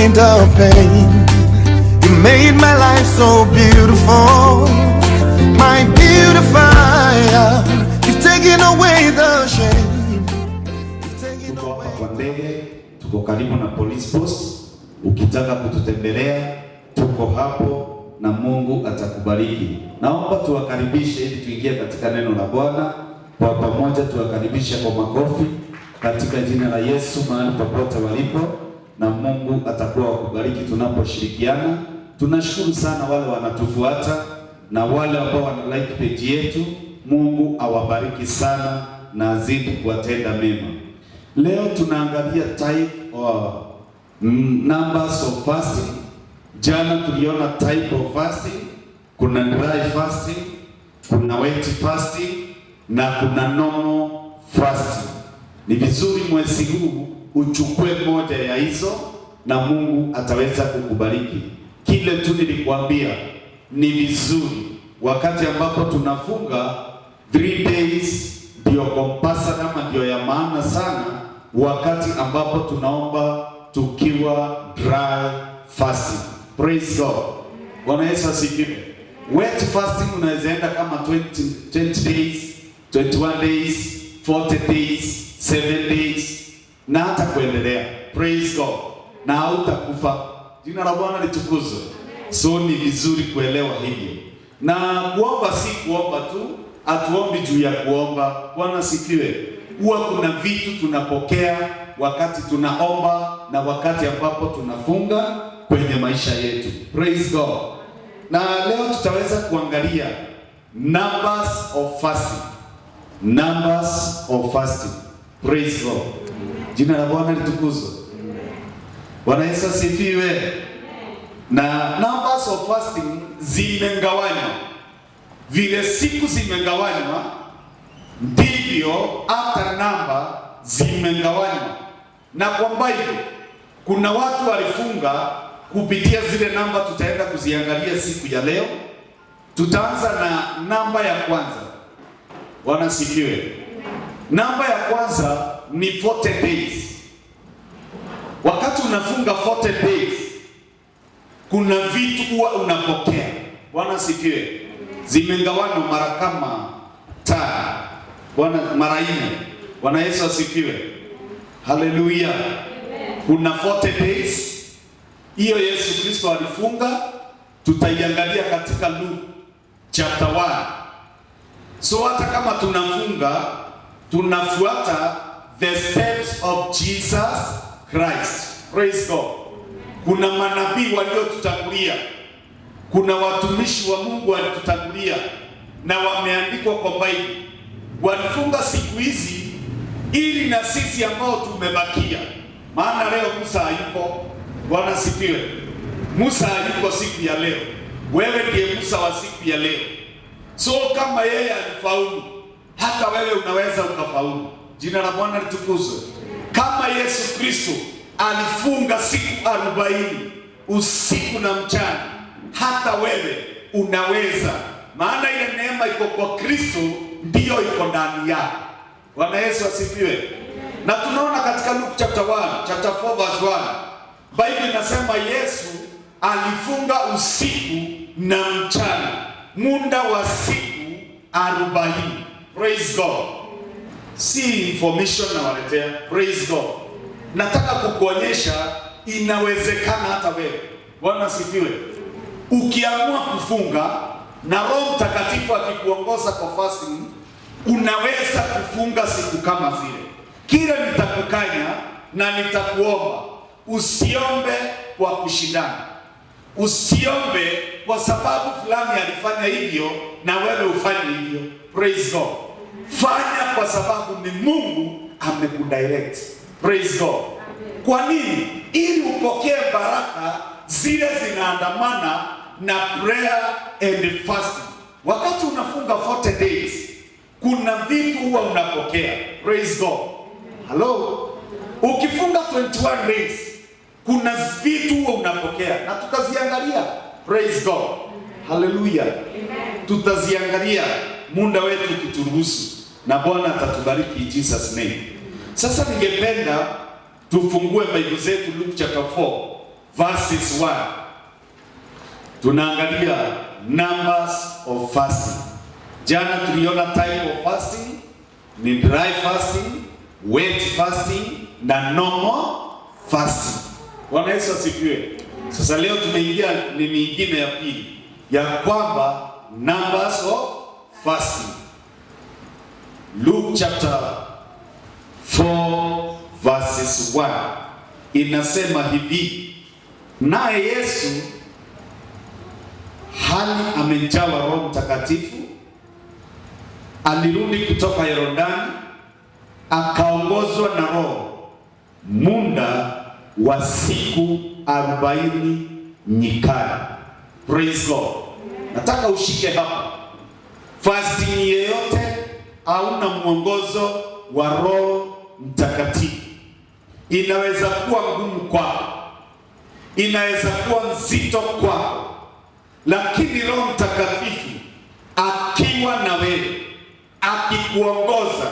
point of pain. You made my life so beautiful, my beautifier. You've taken away the shame. Tuko hapa kwa ndege, tuko karibu na police post. Ukitaka kututembelea, tuko hapo na Mungu atakubariki. Naomba tuwakaribishe ili tuingie katika neno la Bwana kwa pamoja. Tuwakaribishe kwa makofi katika jina la Yesu mahali popote walipo, na Mungu atakuwa kubariki tunaposhirikiana. Tunashukuru sana wale wanatufuata na wale ambao wana like page yetu. Mungu awabariki sana na azidi kuwatenda mema. Leo tunaangalia type of numbers of fasting. Jana tuliona type of fasting. Kuna dry fasting, kuna wet fasting na kuna normal fasting. Ni vizuri mwezi huu uchukue moja ya hizo na Mungu ataweza kukubariki. Kile tu nilikwambia ni vizuri wakati ambapo tunafunga 3 days ndio compulsory ama ndio ya maana sana, wakati ambapo tunaomba tukiwa dry fasting. Praise God. Bwana Yesu asifiwe. Wet fasting unaweza enda kama 20 days, 21 days, 40 days, 7 days na hata kuendelea. Praise God. Na hautakufa. Jina la Bwana litukuzwe. So ni vizuri kuelewa hivyo. Na kuomba si kuomba tu, atuombi juu ya kuomba. Bwana sifiwe. Huwa kuna vitu tunapokea wakati tunaomba na wakati ambapo tunafunga kwenye maisha yetu. Praise God. Na leo tutaweza kuangalia numbers of fasting. Numbers of fasting. Praise God. Jina la Bwana litukuzwe. Bwana Yesu asifiwe. Na numbers of fasting zimengawanywa. Vile siku zimengawanywa ndivyo hata namba zimengawanywa. Na kwa Bible kuna watu walifunga kupitia zile namba, tutaenda kuziangalia siku ya leo. Tutaanza na namba ya kwanza. Bwana sifiwe. Namba ya kwanza ni 40 days. Wakati unafunga 40 days, kuna vitu huwa unapokea. Bwana sifiwe. Zimengawanywa mara kama 5. Bwana mara 4. Bwana Yesu asifiwe. Haleluya. Kuna 40 days. Hiyo Yesu Kristo alifunga, tutaiangalia katika Luke chapter 1. So hata kama tunafunga, tunafuata the steps of Jesus Christ. Praise God. Kuna manabii waliotutangulia, kuna watumishi wa Mungu walitutangulia na wameandikwa kwa Bible. Walifunga siku hizi ili na sisi ambao tumebakia, maana leo Musa hayupo. Bwana sifiwe. Musa hayupo siku ya leo. Wewe ndiye Musa wa siku ya leo. So kama yeye alifaulu, hata wewe unaweza ukafaulu. Jina la Bwana litukuzwe. Kama Yesu Kristo alifunga siku 40 usiku na mchana, hata wewe unaweza. Maana ile neema iko kwa Kristo, ndiyo iko ndani yako. Bwana Yesu asifiwe. Na tunaona katika Luke chapter 1, chapter 4 verse 1. Bible inasema Yesu alifunga usiku na mchana, muda wa siku 40. Praise God. Si information na waletea. Praise God. Nataka kukuonyesha inawezekana hata wewe. Bwana sifiwe. Ukiamua kufunga na Roho Mtakatifu akikuongoza kwa fasting, unaweza kufunga siku kama zile. Kile nitakukanya na nitakuomba, usiombe kwa kushindana. Usiombe kwa sababu fulani alifanya hivyo na wewe ufanye hivyo. Praise God. Fanya kwa sababu ni Mungu amekudirect. Praise God. Kwa nini? Ili upokee baraka zile zinaandamana na prayer and fasting. Wakati unafunga 40 days, kuna vitu huwa unapokea. Praise God. Hello. Ukifunga 21 days, kuna vitu huwa unapokea na tutaziangalia. Praise God. Hallelujah. Tutaziangalia muda wetu ukituruhusu, na Bwana atatubariki in Jesus name. Sasa ningependa tufungue Bible zetu Luke chapter 4 verses 1. Tunaangalia numbers of fasting. Jana tuliona type of fasting ni dry fasting, wet fasting na normal fasting. Bwana Yesu asifiwe. Sasa leo tumeingia ni nyingine ya pili ya kwamba numbers of fasting. Luke chapter 4 verses 1 inasema hivi: naye Yesu hali amejawa Roho Mtakatifu alirudi kutoka Yordani, akaongozwa na Roho muda wa siku 40 nyikani. Praise God. Nataka ushike hapa. Fasting yeyote hauna mwongozo wa Roho Mtakatifu inaweza kuwa ngumu kwako, inaweza kuwa nzito kwako, lakini Roho Mtakatifu akiwa na wewe, akikuongoza,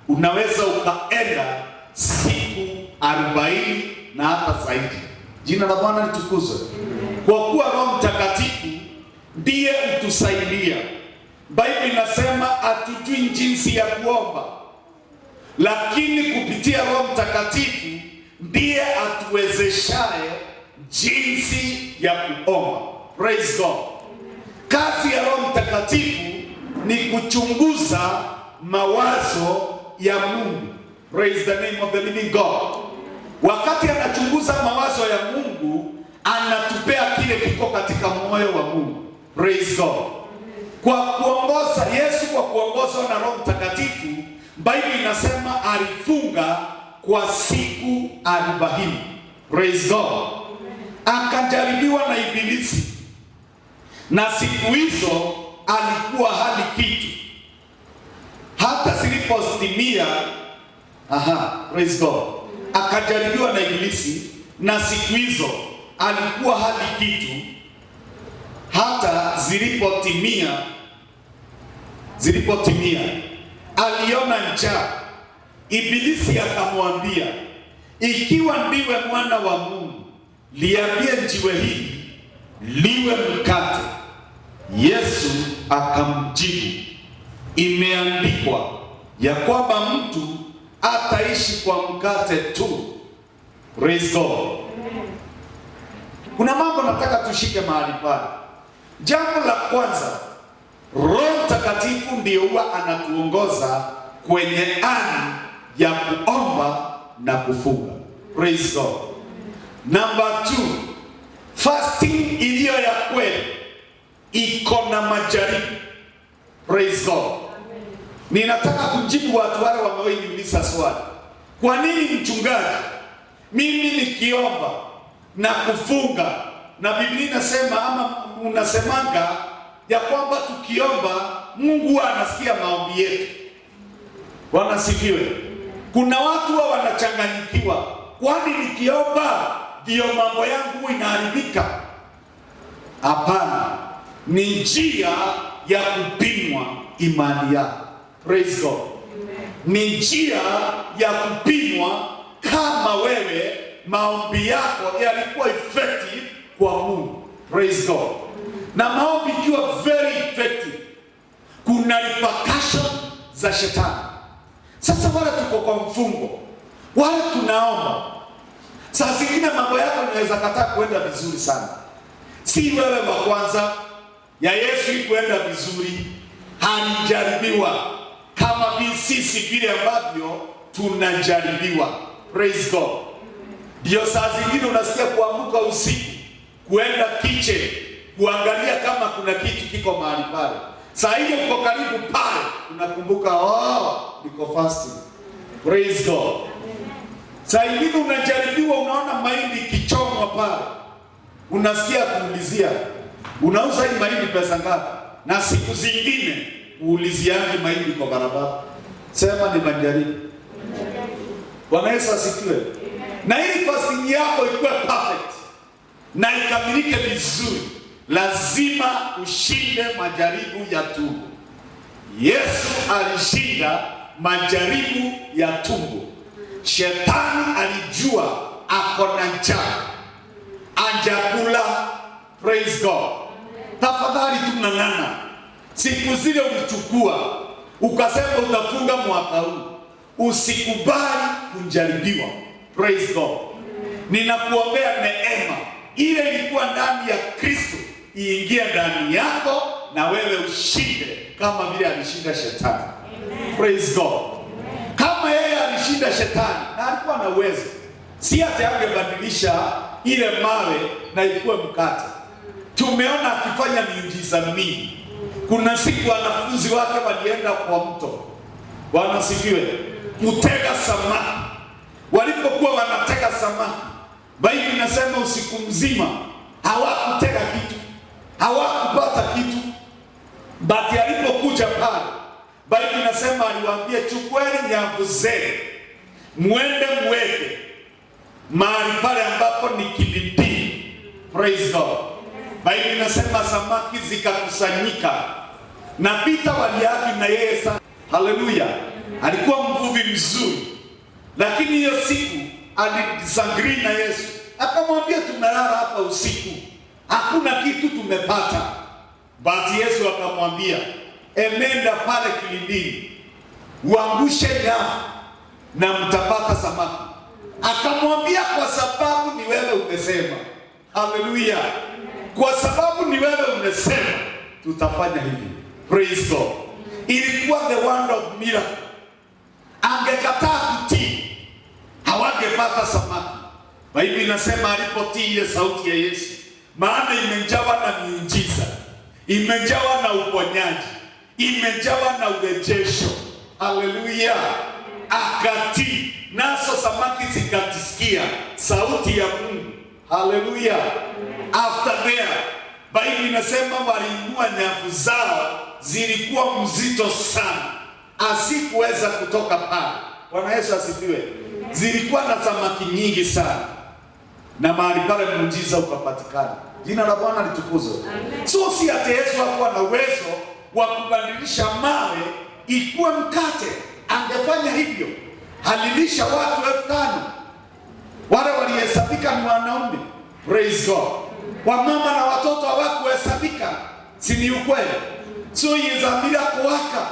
unaweza ukaenda siku 40 na hata zaidi. Jina la Bwana litukuzwe. Kwa kuwa Roho Mtakatifu ndiye utusaidia. Biblia inasema hatujui jinsi ya kuomba, lakini kupitia Roho Mtakatifu ndiye atuwezeshaye jinsi ya kuomba. Praise God. Kazi ya Roho Mtakatifu ni kuchunguza mawazo ya Mungu. Praise the name of the living God. Wakati anachunguza mawazo ya Mungu, anatupea kile kiko katika moyo wa Mungu. Praise God. Kwa kuongoza Yesu, kwa kuongozwa na Roho Mtakatifu, Biblia inasema alifunga kwa siku 40. Praise God. Akajaribiwa na Ibilisi, na siku hizo alikuwa hali kitu hata zilipotimia. Praise God. Akajaribiwa na Ibilisi, na siku hizo alikuwa hali kitu hata zilipotimia aliona njaa. Ibilisi akamwambia, ikiwa ndiwe mwana wa Mungu, liambie jiwe hili liwe mkate. Yesu akamjibu, imeandikwa ya kwamba mtu ataishi kwa mkate tu. Praise God. Kuna mambo nataka tushike mahali pale. Jambo la kwanza, Roho Mtakatifu ndiye huwa anatuongoza kwenye ani ya kuomba na kufunga. Praise God. Number 2, fasting iliyo ya kweli iko na majaribu. Praise God. Ninataka kujibu watu wale wameniuliza swali. Kwa nini mchungaji, mimi nikiomba na kufunga, na Biblia inasema ama unasemanga ya kwamba tukiomba Mungu anasikia maombi yetu? Bwana sifiwe. Kuna watu wao wanachanganyikiwa, kwani nikiomba ndio mambo yangu inaharibika? Hapana, ni njia ya kupimwa imani yako. Praise God. Ni njia ya kupimwa kama wewe maombi yako yalikuwa effective kwa Mungu. Praise God. Na maombi ikiwa very effective, kuna repercussion za shetani. Sasa wale tuko kwa mfungo, wale tunaomba, saa zingine mambo yako inaweza kataa kuenda vizuri sana. Si wewe wa kwanza, ya Yesu ikuenda vizuri, halijaribiwa kama sisi vile ambavyo tunajaribiwa. Praise God. Ndio saa zingine unasikia kuamka usiku, kuenda kitchen, kuangalia kama kuna kitu kiko mahali pale. Saa hiyo uko karibu pale, unakumbuka niko fasting. Praise God. Saa ingine unajaribiwa, unaona mahindi kichomwa pale, unasikia kuulizia, unauza hii mahindi pesa ngapi? Na siku zingine uuliziangi mahindi kwa barabara. Sema ni majaribu. Bwana Yesu asifiwe. Na ili fasting yako ikuwe perfect na ikamilike vizuri, lazima ushinde majaribu ya tumbo. Yesu alishinda majaribu ya tumbo. Shetani alijua ako na njaa, anjakula. Praise God. Tafadhali tung'ang'ana. Siku zile ulichukua ukasema utafunga mwaka huu, usikubali kujaribiwa. Praise God. Ninakuombea neema ile ilikuwa ndani ya Kristo iingie ndani yako na wewe ushinde kama vile alishinda shetani. Amen. Praise God. Kama yeye alishinda shetani na alikuwa na uwezo, si ati angebadilisha ile mawe na ikuwe mkate. Tumeona akifanya miujiza mingi. Kuna siku wanafunzi wake walienda kwa mto, Bwana sifiwe, kutega samaki. Walipokuwa wanatega samaki, Biblia inasema usiku mzima hawakutega kitu, hawakupata kitu. Basi alipokuja pale, Biblia inasema aliwaambia, chukueni nyavu zenu muende mweke mahali pale ambapo ni kilindini. Praise God. Biblia inasema samaki zikakusanyika na Pita waliagi na yeye sana. Haleluya. Alikuwa mvuvi mzuri, lakini hiyo siku alisangri na Yesu, akamwambia tumelala hapa usiku, hakuna kitu tumepata. Basi Yesu akamwambia, enenda pale kilindini uangushe nyavu na mtapata samaki. Akamwambia, kwa sababu ni wewe umesema. Haleluya. Kwa sababu ni wewe umesema, tutafanya hivi. Praise God. Ilikuwa the word of miracle. Angekataa kutii, hawangepata samaki. Biblia inasema alipotii ile sauti ya Yesu, maana imejawa na miujiza, imejawa na uponyaji, imejawa na urejesho. Haleluya. Akatii, nazo samaki zikatisikia sauti ya Mungu. Haleluya. After there, Biblia inasema waliinua nyavu zao, zilikuwa mzito sana, asikuweza kutoka pale. Bwana Yesu asifiwe. Zilikuwa na samaki nyingi sana, na mahali pale muujiza ukapatikana. Jina la Bwana litukuzwe. So si ati Yesu hakuwa na uwezo wa kubadilisha mawe ikuwe mkate. Angefanya hivyo, halilisha watu 5,000. Wale walihesabika ni wanaume. Praise God. Wamama na watoto hawakuhesabika. Si ni ukweli? So yezamira kuwaka.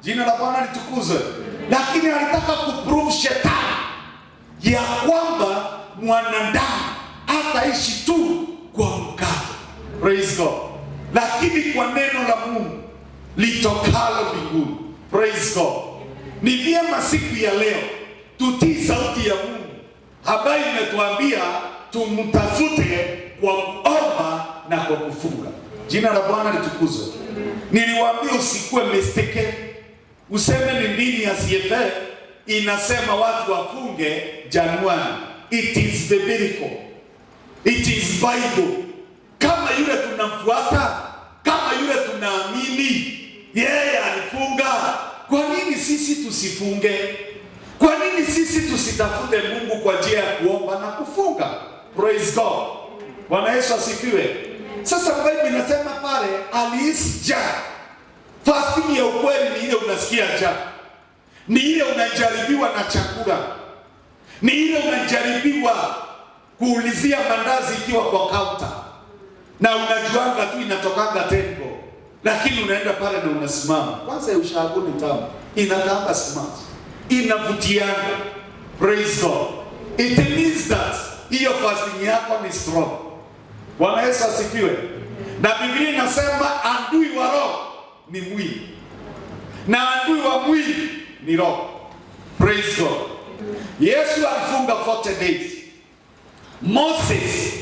Jina la Bwana litukuzwe. Lakini alitaka kuprove shetani ya kwamba mwanadamu hataishi tu kwa mkate. Praise God. Lakini kwa neno la Mungu litokalo mbinguni. Praise God. Ni vyema siku ya leo tutii sauti ya Mungu ambayo imetuambia tumtafute kwa kuomba na kwa kufunga. Jina la Bwana litukuzwe. Niliwaambia usikuwe mistaken. Useme ni dini ya CFF inasema watu wafunge Januari. It is biblical. It is Bible. Kama yule tunamfuata, kama yule tunaamini, yeye alifunga, kwa nini sisi tusifunge? Kwa nini sisi tusitafute Mungu kwa njia ya kuomba na kufunga? Praise God. Bwana Yesu asifiwe. Sasa Biblia inasema pale alihisi njaa. Fasting ya ukweli ni ile unasikia njaa. Ni ile unajaribiwa na chakula. Ni ile unajaribiwa kuulizia mandazi ikiwa kwa kaunta, na unajuanga tu inatokanga tembo, lakini unaenda pale na unasimama. Kwanza ya ushago ni tamu, inataka smart, inavutianga. Praise God. It means that hiyo fasting yako ni strong. Bwana Yesu asifiwe. Na Biblia inasema adui wa roho ni mwili, na adui wa mwili ni roho. Praise God. Yesu alifunga 40 days. Moses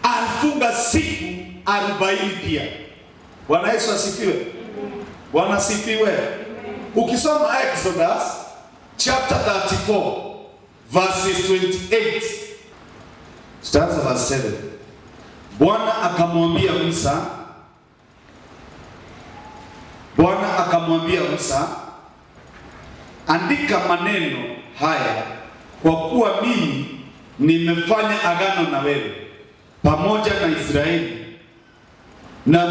alifunga siku 40 pia. Bwana Yesu asifiwe. Bwana asifiwe. Ukisoma Exodus chapter 34 verses 28, starts verse 7. Bwana akamwambia Musa, andika maneno haya, kwa kuwa mimi nimefanya agano na wewe pamoja na Israeli, na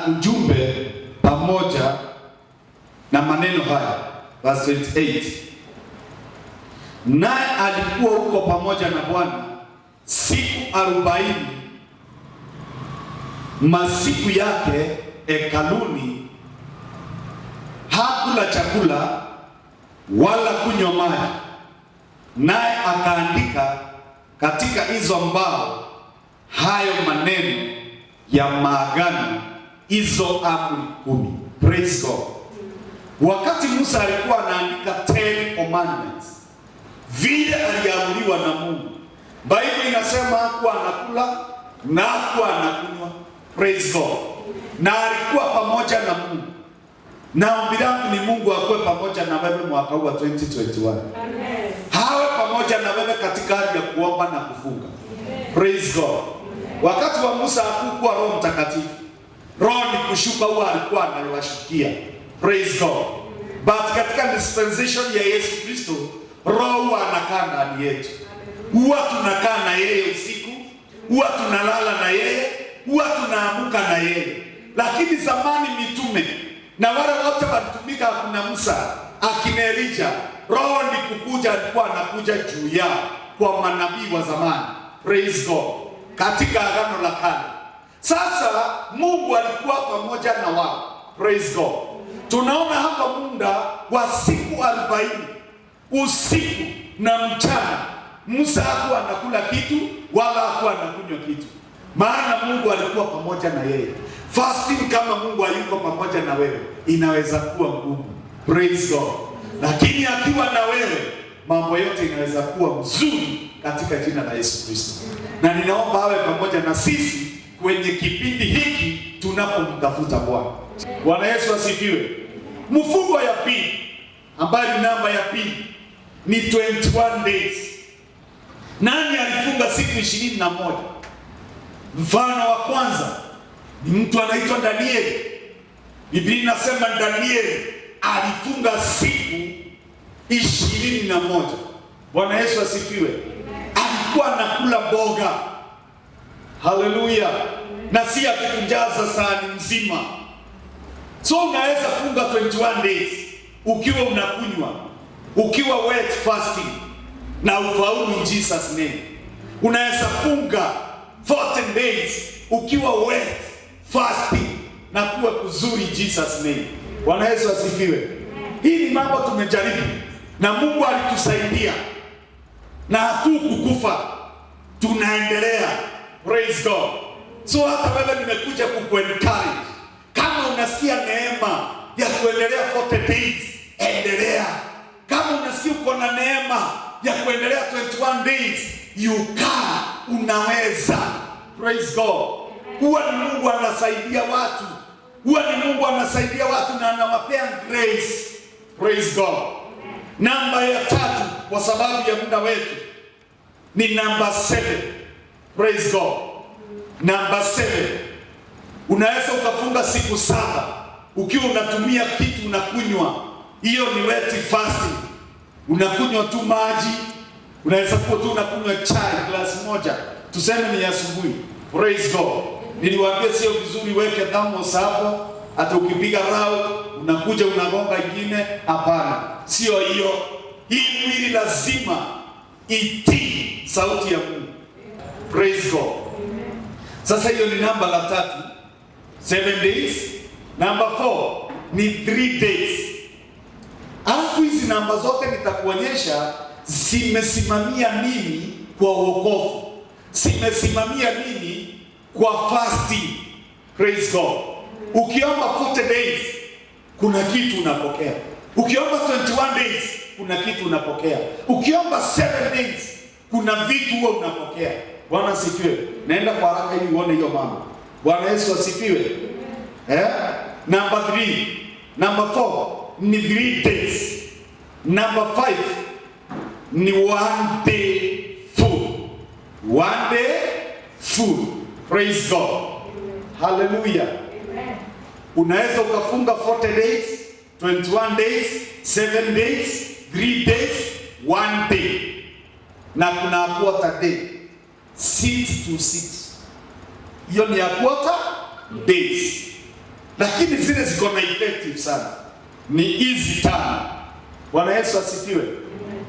ujumbe pamoja na maneno haya. Verse 28. Naye alikuwa huko pamoja na Bwana siku 40 masiku yake hekaluni, hakula chakula wala kunywa maji, naye akaandika katika hizo mbao hayo maneno ya maagano, hizo amri 10. Praise God. Wakati Musa alikuwa anaandika 10 commandments, vile aliamriwa na Mungu, Biblia inasema hakuwa anakula na hakuwa anakunywa. Praise God. Na alikuwa pamoja na Mungu. Na ombi langu ni Mungu akuwe pamoja na wewe mwaka huu wa 2021. Amen. Hawe pamoja na wewe katika hali ya kuomba na kufunga. Amen. Praise God. Wakati wa Musa hakukuwa Roho Mtakatifu. Roho ni kushuka, huwa alikuwa anawashukia. Praise God. But katika dispensation ya Yesu Kristo, Roho huwa anakaa ndani yetu. Huwa tunakaa na yeye usiku, huwa tunalala na yeye, huwa tunaamuka na yeye. Lakini zamani mitume na wale wote walitumika, kuna Musa, akina Elijah, Roho ni kukuja, alikuwa anakuja juu yao kwa manabii wa zamani. Praise God. Katika Agano la Kale. Sasa Mungu alikuwa pamoja na wao. Praise God. Tunaona hapa muda wa siku 40 usiku na mchana, Musa hakuwa anakula kitu wala hakuwa anakunywa kitu, maana Mungu alikuwa pamoja na yeye. Fasting kama Mungu hayuko pamoja na wewe inaweza kuwa ngumu. Praise God. Lakini akiwa na wewe mambo yote inaweza kuwa mzuri katika jina la Yesu Kristo. Na ninaomba awe pamoja na sisi kwenye kipindi hiki tunapomtafuta Bwana. Bwana Yesu asifiwe. Mfungo ya pili ambayo ni namba ya pili ni 21 days. Nani alifunga siku 21? Mfano wa kwanza ni mtu anaitwa Danieli. Biblia inasema Danieli alifunga siku 21. Bwana Yesu asifiwe. Alikuwa anakula mboga. Haleluya. Na si akikunjaza sahani nzima. So unaweza funga 21 days ukiwa unakunywa, ukiwa wet fasting na ufaulu in Jesus name. Unaweza funga 14 days ukiwa wet fasting na kuwa kuzuri Jesus name. Bwana Yesu asifiwe. Hii ni mambo tumejaribu na Mungu alitusaidia na hatukukufa, tunaendelea. Praise God. So hata wewe nimekuja kukuencourage, kama unasikia neema ya kuendelea 40 days, endelea. Kama unasikia uko na neema ya kuendelea 21 days, you can, unaweza. Praise God. Huwa ni Mungu anasaidia watu. Huwa ni Mungu anasaidia watu na anawapea grace. Praise God. Namba ya 3 kwa sababu ya muda wetu ni namba 7. Praise God. Namba 7. Unaweza ukafunga siku 7 ukiwa unatumia kitu unakunywa. Hiyo ni wet fasting. Unakunywa tu maji. Unaweza kuwa tu unakunywa chai glasi moja. Tuseme ni asubuhi. Praise God. Niliwaambia sio vizuri weke thermos hapo, hata ukipiga rao unakuja unagonga ingine. Hapana. Sio hiyo. Hii mwili lazima itii sauti ya Mungu. Praise God. Sasa hiyo ni namba la 3. 7 days. Number 4 ni 3 days. Alafu hizi namba zote nitakuonyesha zimesimamia nini kwa wokovu, zimesimamia nini kwa fasting. Praise God. Ukiomba 40 days kuna kitu unapokea. Ukiomba 21 days kuna kitu unapokea. Ukiomba 7 days kuna vitu huwa unapokea. Bwana asifiwe. Naenda kwa haraka ili uone hiyo mambo. Bwana Yesu asifiwe. Number 3. Number 4 ni 3 days. Number 5 ni 1 day food. 1 day food. Praise God. Hallelujah. Unaweza ukafunga 40 days, 21 days, 7 days, 3 days, 1 day. Na kuna quarter day. 6 to 6. Hiyo ni ya quarter days. Lakini zile ziko na effective sana. Ni hizi 5. Bwana Yesu asifiwe.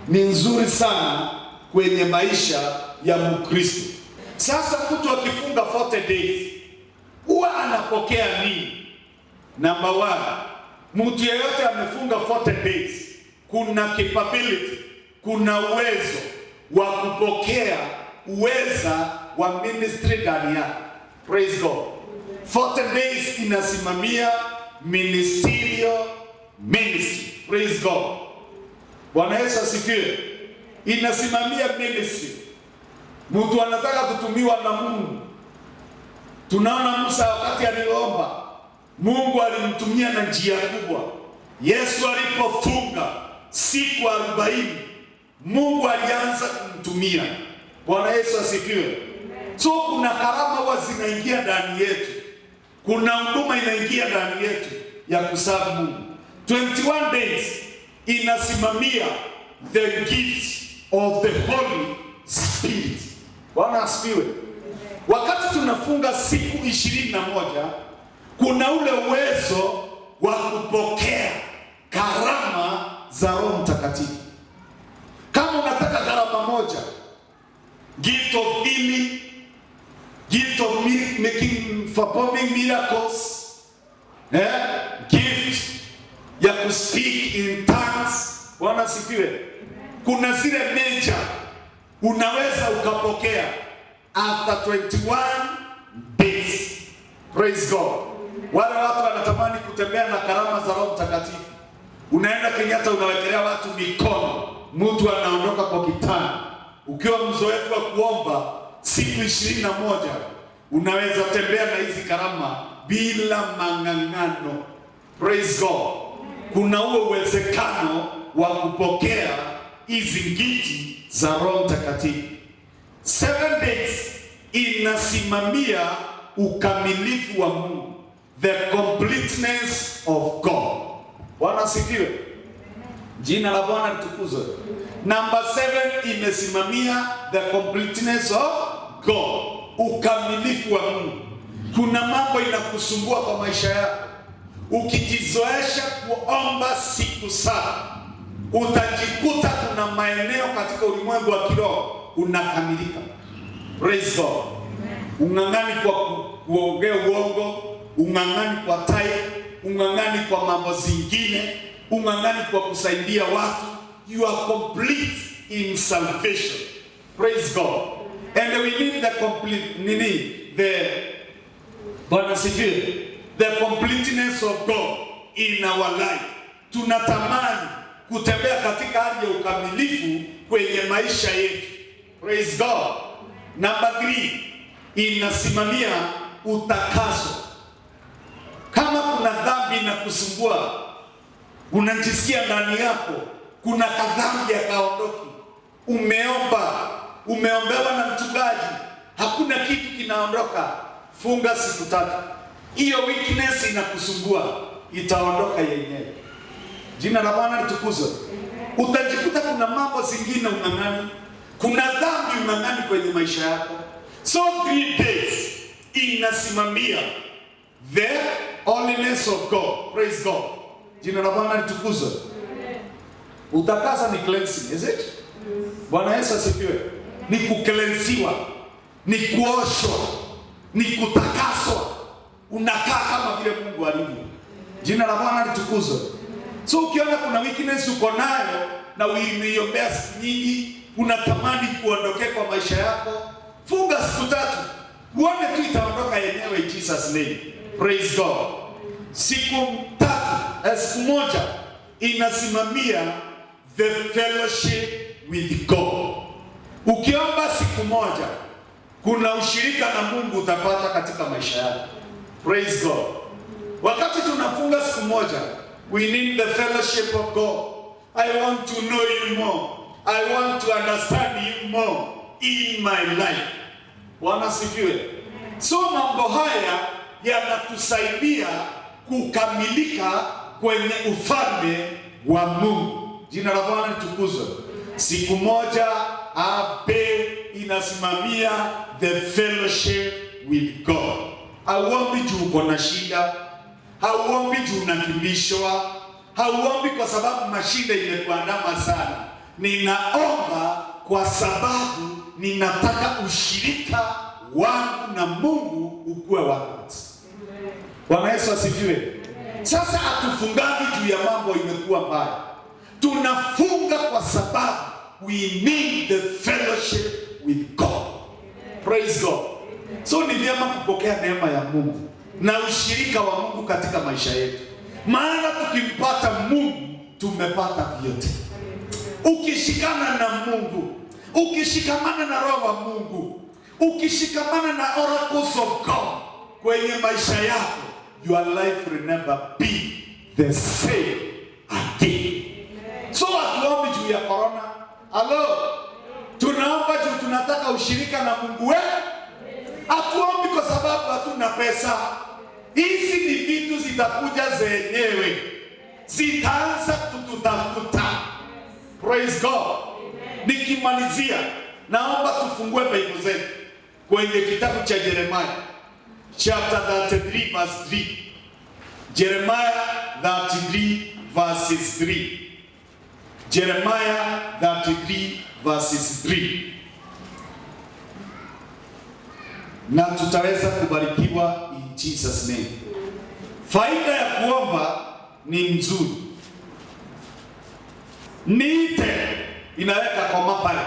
Ni nzuri sana kwenye maisha ya Mkristo. Sasa mtu akifunga 40 days huwa anapokea nini? Number 1, mtu yeyote amefunga 40 days kuna capability, kuna uwezo wa kupokea uweza wa ministry ndani yake. Praise God. 40 days inasimamia ministerial ministry. Praise God. Bwana Yesu asifiwe. Inasimamia ministry. Mtu anataka kutumiwa na Mungu. Tunaona Musa wakati aliomba, Mungu alimtumia na njia kubwa. Yesu alipofunga siku 40, Mungu alianza kumtumia. Bwana Yesu asifiwe. So kuna karama huwa zinaingia ndani yetu. Kuna huduma inaingia ndani yetu ya kusabu Mungu. 21 days inasimamia the gift of the Holy Spirit. Bwana asifiwe. Wakati tunafunga siku 21, kuna ule uwezo wa kupokea karama za Roho Mtakatifu. Kama unataka karama moja, gift of healing, gift of performing miracles, gift ya kuspeak in tongues. Bwana asifiwe. Kuna zile major unaweza ukapokea after 21 days. Praise God. Wale watu wanatamani kutembea na karama za Roho Mtakatifu, unaenda Kenyatta unawekelea watu mikono, mtu anaondoka kwa kitanda. Ukiwa mzoefu wa kuomba siku 21 unaweza tembea na hizi karama bila mang'ang'ano. Praise God. Kuna huo uwezekano wa kupokea hizi ngiti za Roho Mtakatifu. 7 days inasimamia ukamilifu wa Mungu, the completeness of God. Bwana asifiwe. Jina la Bwana litukuzwe. Number 7 imesimamia the completeness of God, ukamilifu wa Mungu. Kuna mambo inakusumbua kwa maisha yako, ukijizoesha kuomba siku 7 utajikuta kuna maeneo katika ulimwengu wa kiroho unakamilika. Praise God. Ung'ang'ani kwa kuongea uongo, ung'ang'ani kwa tai, ung'ang'ani kwa mambo zingine, ung'ang'ani kwa kusaidia watu. You are complete in salvation. Praise God. And we need the complete the completeness of God in our life. Tunatamani kutembea katika hali ya ukamilifu kwenye maisha yetu. Praise God. Number 3 inasimamia utakaso. Kama kuna dhambi inakusumbua, unajisikia ndani yako kuna kadhambi yakaondoki, umeombewa na mchungaji, hakuna kitu kinaondoka, funga siku 3. Hiyo weakness inakusumbua, itaondoka yenyewe. Jina la Bwana litukuzwe. Utajikuta kuna mambo zingine ung'ang'ani, kuna dhambi ung'ang'ani kwenye maisha yako. So 3 days inasimamia the holiness of God. Praise God. Jina la Bwana litukuzwe. Utakasa ni cleansing, is it? Bwana Yesu asifiwe. Ni kuklensiwa, ni kuoshwa, ni kutakaswa. Unakaa kama vile Mungu alivyo. Jina la Bwana litukuzwe. So ukiona kuna weakness uko nayo na umeiombea siku nyingi, unatamani kuondokea kwa maisha yako, funga siku 3. Uone tu itaondoka yenyewe in Jesus name. Praise God. Siku 1 inasimamia the fellowship with God. Ukiomba siku 1 kuna ushirika na Mungu utapata katika maisha yako. Praise God. Wakati tunafunga siku 1, we need the fellowship of God. I want to know you more. I want to understand you more in my life. Bwana sifiwe. So mambo haya yanatusaidia kukamilika kwenye ufalme wa Mungu. Jina la Bwana litukuzwe. Siku 1 ape inasimamia the fellowship with God. Hauombi juu uko na shida, hauombi juu unakimbishwa, hauombi kwa sababu mashida imekuandama sana. Ninaomba kwa sababu ninataka ushirika wangu na Mungu ukuwe wakati. Bwana Yesu asifiwe. Sasa hatufungangi juu ya mambo imekuwa mbaya. Tunafunga kwa sababu we need the fellowship with God. Praise God. So ni vyema kupokea neema ya Mungu na ushirika wa Mungu katika maisha yetu. Maana tukimpata Mungu tumepata vyote. Ukishikana na Mungu, ukishikamana na Roho wa Mungu, ukishikamana na oracles of God kwenye maisha yako, your life will never be the same again. So hatuombi juu ya corona. Hello? Tunaomba juu tunataka ushirika na Mungu wetu. Hatuombi kwa sababu hatuna pesa. Hizi ni vitu zitakuja zenyewe. Zitaanza kututafuta. Praise God. Nikimalizia, naomba tufungue Biblia zetu kwenye kitabu cha Jeremiah chapter 33 verse 3. Jeremiah 33 verses 3. Jeremiah 33 verses 3. Na tutaweza kubarikiwa in Jesus name. Faida ya kuomba ni nzuri. Niite inaweka kwa pale.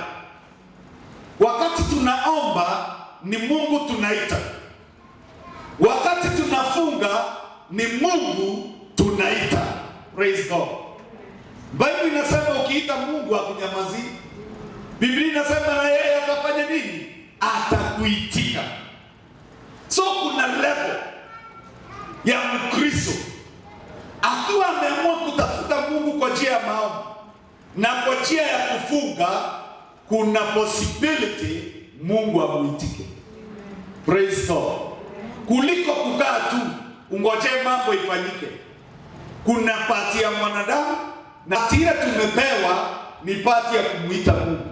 Wakati tunaomba ni Mungu tunaita. Wakati tunafunga ni Mungu tunaita. Praise God. Biblia inasema ukiita Mungu akunyamazi. Biblia inasema na yeye atafanya nini? Atakuitika. So kuna level ya Mkristo akiwa ameamua kutafuta Mungu kwa njia ya maombi na kwa njia ya kufunga, kuna possibility Mungu amuitike. Praise God. Kuliko kukaa tu ungoje mambo ifanyike. Kuna pati ya mwanadamu na tira tumepewa ni pati ya kumuita Mungu.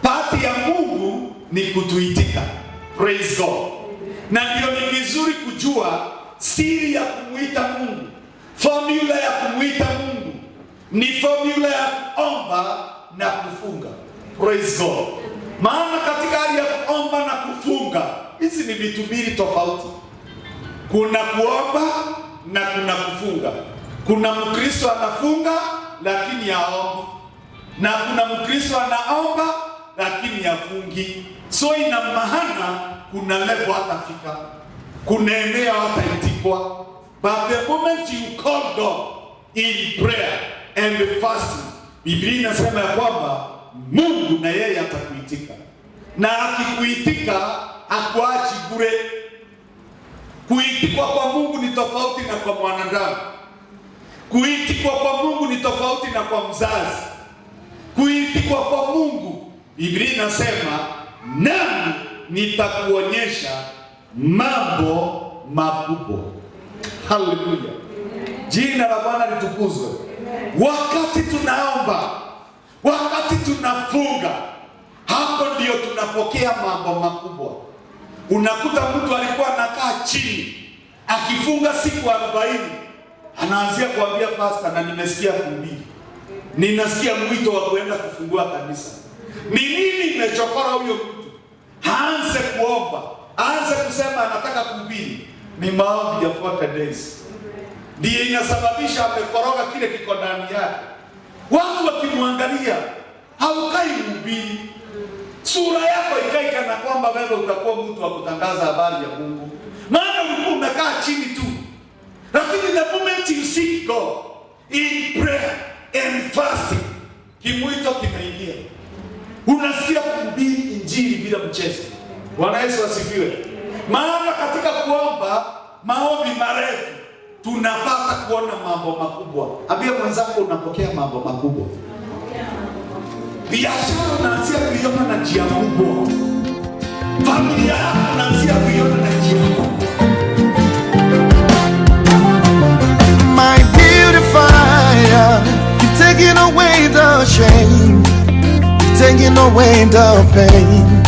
Pati ya Mungu ni kutuitika. Praise God. Na ndio ni vizuri kujua siri ya kumuita Mungu. Formula ya kumuita Mungu ni formula ya kuomba na kufunga. Praise God. Maana katika hali ya kuomba na kufunga, hizi ni vitu mbili tofauti. Kuna kuomba na kuna kufunga. Kuna Mkristo anafunga lakini haombi, na kuna Mkristo anaomba lakini hafungi. So ina maana kuna level hatafika, kuna eneo hataitikwa. But the moment you call God in prayer and fasting, Biblia inasema ya kwamba Mungu na yeye atakuitika. Na akikuitika hakuachi bure. Kuitikwa kwa Mungu ni tofauti na kwa mwanadamu. Kuitikwa kwa Mungu ni tofauti na kwa mzazi. Kuitikwa kwa Mungu, Biblia inasema nami nitakuonyesha mambo makubwa. Haleluya. Jina la Bwana litukuzwe. Wakati tunaomba, wakati tunafunga, hapo ndio tunapokea mambo makubwa. Unakuta mtu alikuwa anakaa chini akifunga siku 40, anaanzia kuambia pastor, na nimesikia kuhubiri, ninasikia mwito wa kuenda kufungua kanisa. Ni nini imechokora huyo mtu? Aanze kuomba, aanze kusema anataka kuhubiri. Ni maombi ya 40 days ndiyo inasababisha amekoroga kile kiko ndani yake. Watu wakimwangalia, haukai mhubiri, sura yako ikai kana kwamba wewe utakuwa mtu wa kutangaza habari ya Mungu. Maana ulikuwa umekaa chini tu. Lakini the moment you seek God in prayer and fasting, kimwito kinaingia. Unasikia kuhubiri injili bila mchezo. Bwana Yesu asifiwe. Maana katika kuomba maombi marefu tunapata kuona mambo makubwa. Ambia mwenzako unapokea mambo makubwa. Biashara unaanzia kuiona na njia kubwa. Familia yako unaanzia kuiona na njia kubwa. My beautifier, you've taken away the shame, you've taken away the pain.